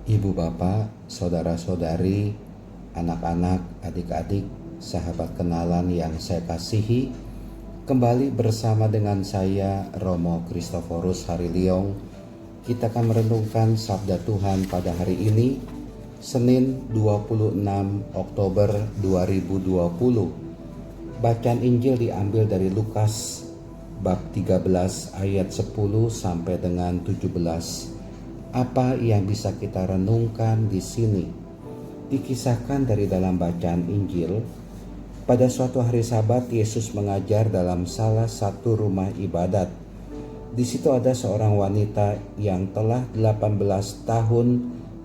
Ibu bapak, saudara-saudari, anak-anak, adik-adik, sahabat kenalan yang saya kasihi, kembali bersama dengan saya Romo Kristoforus Hariliong. Kita akan merenungkan sabda Tuhan pada hari ini, Senin 26 Oktober 2020. Bacaan Injil diambil dari Lukas bab 13 ayat 10 sampai dengan 17. Apa yang bisa kita renungkan di sini? Dikisahkan dari dalam bacaan Injil, pada suatu hari Sabat Yesus mengajar dalam salah satu rumah ibadat. Di situ ada seorang wanita yang telah 18 tahun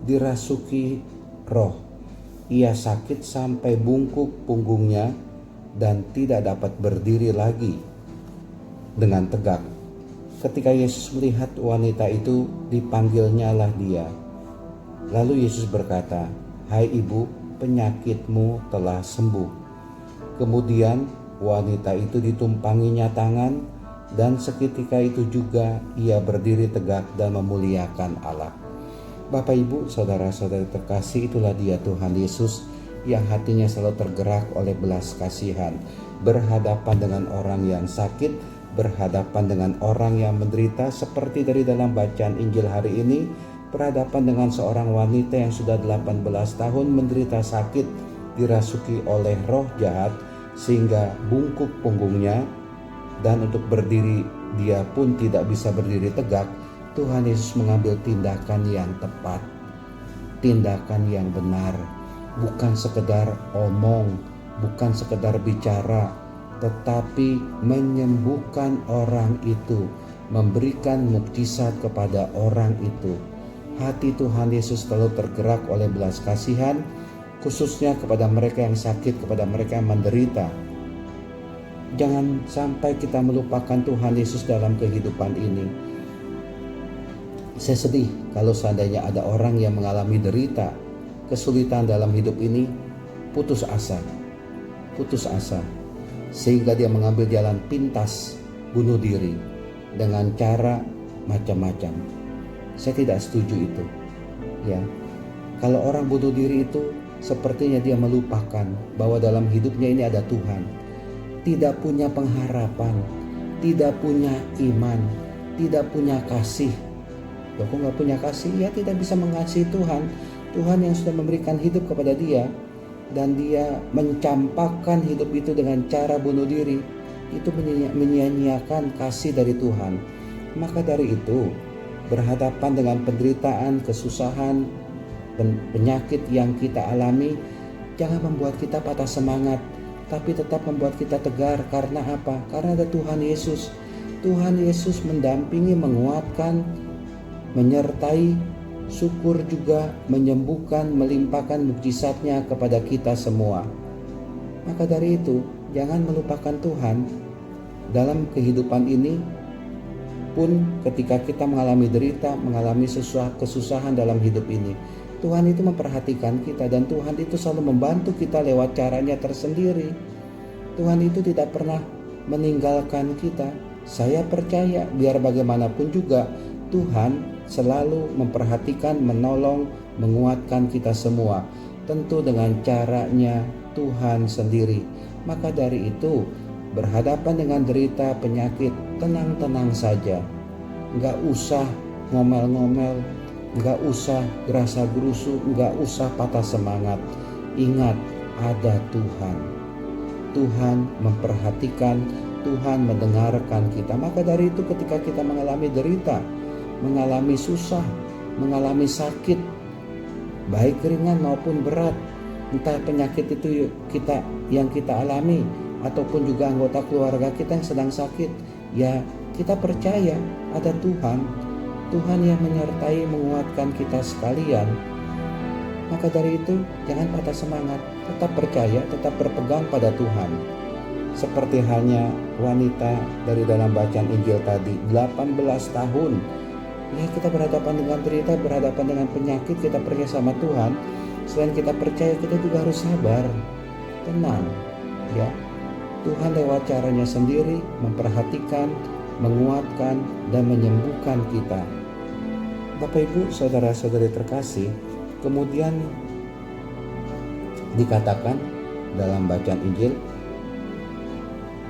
dirasuki roh. Ia sakit sampai bungkuk punggungnya dan tidak dapat berdiri lagi dengan tegak. Ketika Yesus melihat wanita itu, dipanggilnyalah dia. Lalu Yesus berkata, "Hai ibu, penyakitmu telah sembuh." Kemudian wanita itu ditumpanginya tangan, dan seketika itu juga ia berdiri tegak dan memuliakan Allah. Bapak, Ibu, saudara-saudari terkasih, itulah dia Tuhan Yesus yang hatinya selalu tergerak oleh belas kasihan, berhadapan dengan orang yang sakit, berhadapan dengan orang yang menderita, seperti dari dalam bacaan Injil hari ini, berhadapan dengan seorang wanita yang sudah 18 tahun menderita sakit, dirasuki oleh roh jahat sehingga bungkuk punggungnya, dan untuk berdiri dia pun tidak bisa berdiri tegak. Tuhan Yesus mengambil tindakan yang tepat, tindakan yang benar, bukan sekedar omong, bukan sekedar bicara, tetapi menyembuhkan orang itu, memberikan mukjizat kepada orang itu. Hati Tuhan Yesus selalu tergerak oleh belas kasihan, khususnya kepada mereka yang sakit, kepada mereka yang menderita. Jangan sampai kita melupakan Tuhan Yesus dalam kehidupan ini. Saya sedih kalau seandainya ada orang yang mengalami derita, kesulitan dalam hidup ini, putus asa, sehingga dia mengambil jalan pintas, bunuh diri dengan cara macam-macam. Saya tidak setuju itu. Ya, kalau orang bunuh diri itu sepertinya dia melupakan bahwa dalam hidupnya ini ada Tuhan. Tidak punya pengharapan, tidak punya iman, tidak punya kasih. Loh, kok gak punya kasih? Ya, tidak bisa mengasihi Tuhan. Tuhan yang sudah memberikan hidup kepada dia, dan dia mencampakkan hidup itu dengan cara bunuh diri, itu menyia-nyiakan kasih dari Tuhan. Maka dari itu, berhadapan dengan penderitaan, kesusahan, penyakit yang kita alami, jangan membuat kita patah semangat, tapi tetap membuat kita tegar. Karena apa? Karena ada Tuhan Yesus. Tuhan Yesus mendampingi, menguatkan, menyertai, syukur juga, menyembuhkan, melimpahkan mukjizatnya kepada kita semua. Maka dari itu, jangan melupakan Tuhan dalam kehidupan ini. Pun ketika kita mengalami derita, mengalami kesusahan dalam hidup ini, Tuhan itu memperhatikan kita, dan Tuhan itu selalu membantu kita lewat caranya tersendiri. Tuhan itu tidak pernah meninggalkan kita. Saya percaya biar bagaimanapun juga Tuhan selalu memperhatikan, menolong, menguatkan kita semua. Tentu dengan caranya Tuhan sendiri. Maka dari itu, berhadapan dengan derita, penyakit, tenang-tenang saja. Gak usah ngomel-ngomel, gak usah gerasa-gerusu, gak usah patah semangat. Ingat, ada Tuhan. Tuhan memperhatikan, Tuhan mendengarkan kita. Maka dari itu ketika kita mengalami derita, mengalami susah, mengalami sakit, baik ringan maupun berat, entah penyakit itu yang kita alami, ataupun juga anggota keluarga kita yang sedang sakit, ya kita percaya ada Tuhan yang menyertai, menguatkan kita sekalian. Maka dari itu jangan patah semangat, tetap percaya, tetap berpegang pada Tuhan. Seperti halnya wanita dari dalam bacaan Injil tadi, 18 tahun. Ya, kita berhadapan dengan derita, berhadapan dengan penyakit, kita percaya sama Tuhan. Selain kita percaya, kita juga harus sabar, tenang. Ya, Tuhan lewat caranya sendiri memperhatikan, menguatkan, dan menyembuhkan kita. Bapak Ibu, saudara-saudari terkasih, kemudian dikatakan dalam bacaan Injil,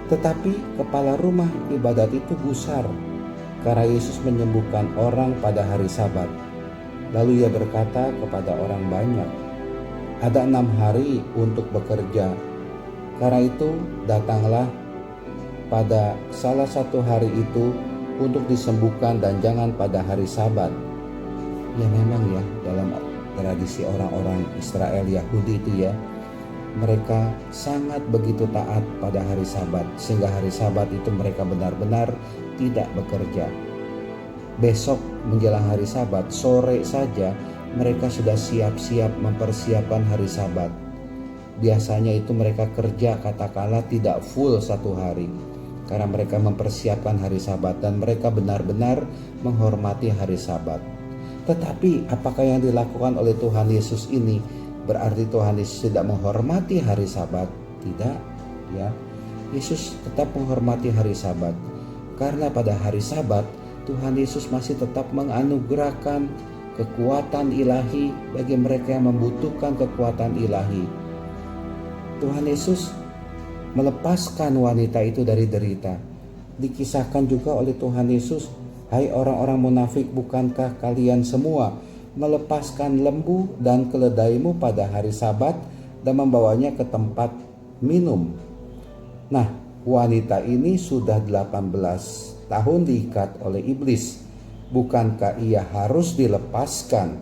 tetapi kepala rumah ibadat itu gusar karena Yesus menyembuhkan orang pada hari Sabat. Lalu ia berkata kepada orang banyak, ada 6 hari untuk bekerja. Karena itu datanglah pada salah satu hari itu untuk disembuhkan dan jangan pada hari Sabat. Ya memang ya, dalam tradisi orang-orang Israel Yahudi itu ya, mereka sangat begitu taat pada hari Sabat, sehingga hari Sabat itu mereka benar-benar tidak bekerja. Besok menjelang hari Sabat, sore saja mereka sudah siap-siap mempersiapkan hari Sabat. Biasanya itu mereka kerja katakanlah tidak full 1 hari, karena mereka mempersiapkan hari Sabat dan mereka benar-benar menghormati hari Sabat. Tetapi apakah yang dilakukan oleh Tuhan Yesus ini berarti Tuhan Yesus tidak menghormati hari Sabat? Tidak, ya. Yesus tetap menghormati hari Sabat. Karena pada hari Sabat Tuhan Yesus masih tetap menganugerahkan kekuatan ilahi bagi mereka yang membutuhkan kekuatan ilahi. Tuhan Yesus melepaskan wanita itu dari derita. Dikisahkan juga oleh Tuhan Yesus, hai orang-orang munafik, bukankah kalian semua melepaskan lembu dan keledaimu pada hari Sabat dan membawanya ke tempat minum? Nah, wanita ini sudah 18 tahun diikat oleh iblis. Bukankah ia harus dilepaskan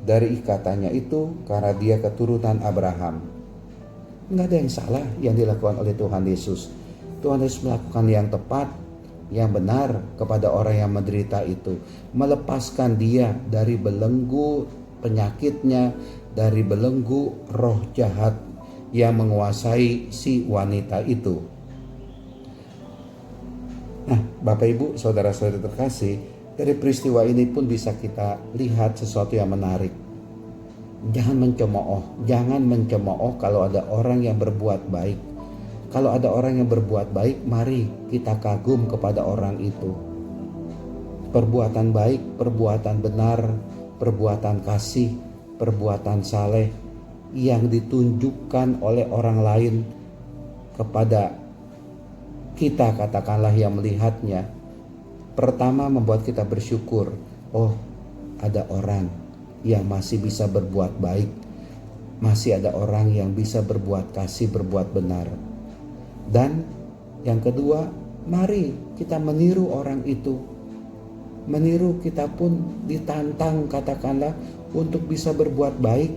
dari ikatannya itu karena dia keturunan Abraham? Enggak ada yang salah yang dilakukan oleh Tuhan Yesus. Tuhan Yesus melakukan yang tepat, yang benar kepada orang yang menderita itu, melepaskan dia dari belenggu penyakitnya, dari belenggu roh jahat yang menguasai si wanita itu. Nah, Bapak Ibu, saudara-saudari terkasih, dari peristiwa ini pun bisa kita lihat sesuatu yang menarik. Jangan mencemooh kalau ada orang yang berbuat baik. Kalau ada orang yang berbuat baik, mari kita kagum kepada orang itu. Perbuatan baik, perbuatan benar, perbuatan kasih, perbuatan saleh yang ditunjukkan oleh orang lain kepada kita, katakanlah yang melihatnya. Pertama, membuat kita bersyukur. Oh, ada orang yang masih bisa berbuat baik. Masih ada orang yang bisa berbuat kasih, berbuat benar. Dan yang kedua, mari kita meniru orang itu. Meniru, kita pun ditantang katakanlah untuk bisa berbuat baik,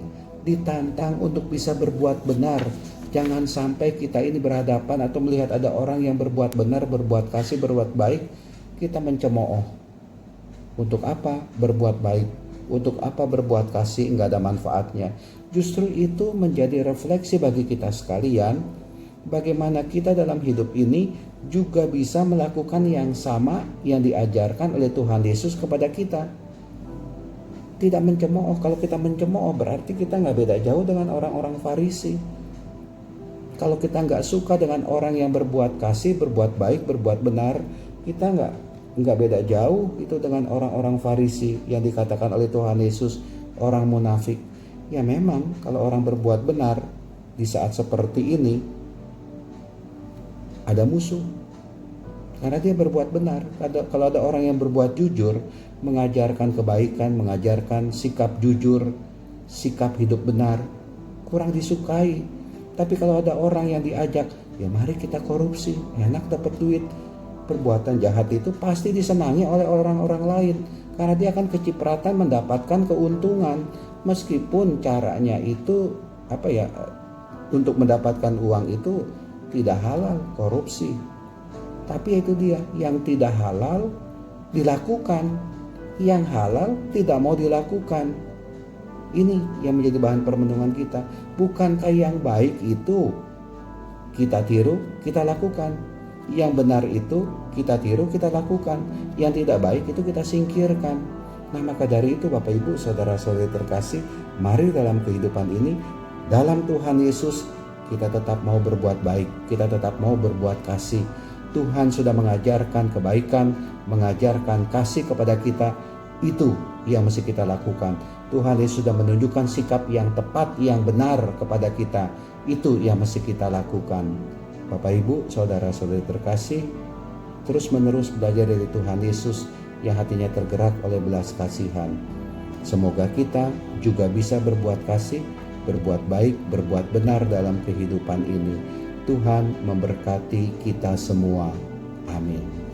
ditantang untuk bisa berbuat benar. Jangan sampai kita ini berhadapan atau melihat ada orang yang berbuat benar, berbuat kasih, berbuat baik, kita mencemooh. Untuk apa berbuat baik? Untuk apa berbuat kasih? Enggak ada manfaatnya. Justru itu menjadi refleksi bagi kita sekalian, bagaimana kita dalam hidup ini juga bisa melakukan yang sama yang diajarkan oleh Tuhan Yesus kepada kita. Tidak mencemooh. Kalau kita mencemooh berarti kita nggak beda jauh dengan orang-orang Farisi. Kalau kita nggak suka dengan orang yang berbuat kasih, berbuat baik, berbuat benar, kita nggak beda jauh itu dengan orang-orang Farisi yang dikatakan oleh Tuhan Yesus orang munafik. Ya memang kalau orang berbuat benar di saat seperti ini ada musuh, karena dia berbuat benar. Kalau ada orang yang berbuat jujur, mengajarkan kebaikan, mengajarkan sikap jujur, sikap hidup benar, kurang disukai. Tapi kalau ada orang yang diajak, ya mari kita korupsi, enak dapat duit, perbuatan jahat itu pasti disenangi oleh orang-orang lain, karena dia akan kecipratan mendapatkan keuntungan, meskipun caranya itu untuk mendapatkan uang itu tidak halal, korupsi. Tapi itu dia, yang tidak halal dilakukan, yang halal tidak mau dilakukan. Ini yang menjadi bahan permenungan kita. Bukankah yang baik itu kita tiru, kita lakukan? Yang benar itu kita tiru, kita lakukan. Yang tidak baik itu kita singkirkan. Nah, maka dari itu Bapak Ibu, saudara-saudari terkasih, mari dalam kehidupan ini, dalam Tuhan Yesus, kita tetap mau berbuat baik, kita tetap mau berbuat kasih. Tuhan sudah mengajarkan kebaikan, mengajarkan kasih kepada kita. Itu yang mesti kita lakukan. Tuhan Yesus sudah menunjukkan sikap yang tepat, yang benar kepada kita. Itu yang mesti kita lakukan. Bapak Ibu, saudara-saudari terkasih, terus menerus belajar dari Tuhan Yesus yang hatinya tergerak oleh belas kasihan. Semoga kita juga bisa berbuat kasih, berbuat baik, berbuat benar dalam kehidupan ini. Tuhan memberkati kita semua. Amin.